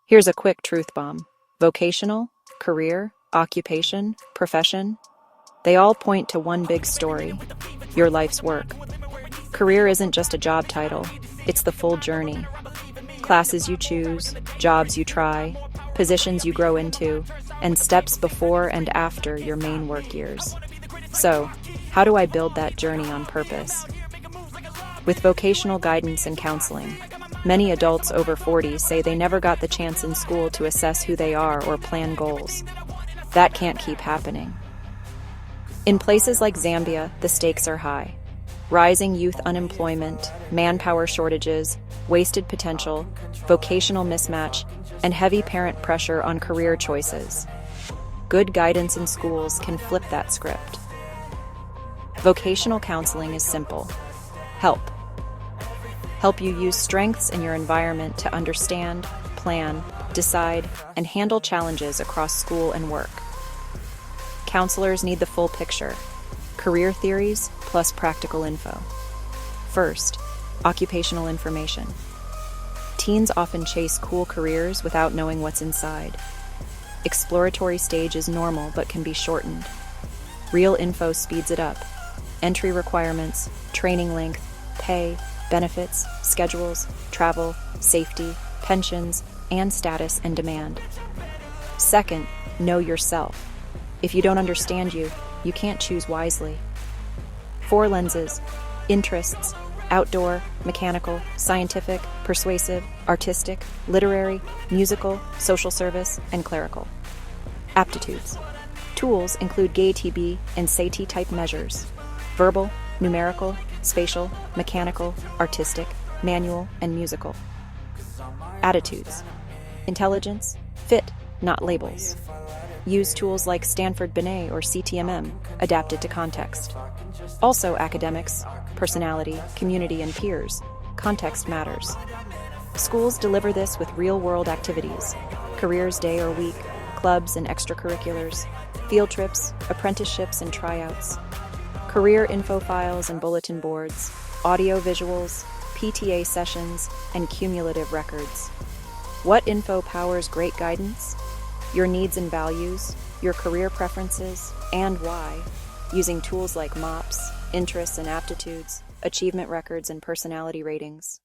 Here's a quick truth bomb. Vocational, career, occupation, profession, they all point to one big story: your life's work. Career isn't just a job title, it's the full journey. Classes you choose, jobs you try, positions you grow into, and steps before and after your main work years. So, how do I build that journey on purpose? With vocational guidance and counseling, many adults over 40 say they never got the chance in school to assess who they are or plan goals. That can't keep happening. In places like Zambia, the stakes are high. Rising youth unemployment, manpower shortages, wasted potential, vocational mismatch, and heavy parent pressure on career choices. Good guidance in schools can flip that script. Vocational counseling is simple. Help you use strengths in your environment to understand, plan, decide, and handle challenges across school and work. Counselors need the full picture: career theories plus practical info. First, occupational information. Teens often chase cool careers without knowing what's inside. Exploratory stage is normal but can be shortened. Real info speeds it up. Entry requirements, training length, pay, benefits, schedules, travel, safety, pensions, and status and demand. Second, know yourself. If you don't understand you can't choose wisely. 4 lenses: interests, outdoor, mechanical, scientific, persuasive, artistic, literary, musical, social service, and clerical. Aptitudes. Tools include GATB and SAT type measures: verbal, numerical, spatial, mechanical, artistic, manual, and musical. Attitudes. Intelligence, fit, not labels. Use tools like Stanford Binet or CTMM, adapted to context. Also academics, personality, community, and peers. Context matters. Schools deliver this with real-world activities: careers day or week, clubs and extracurriculars, field trips, apprenticeships and tryouts, career info files and bulletin boards, audio visuals, PTA sessions, and cumulative records. What info powers great guidance? Your needs and values, your career preferences, and why, using tools like MOPS, interests and aptitudes, achievement records, and personality ratings.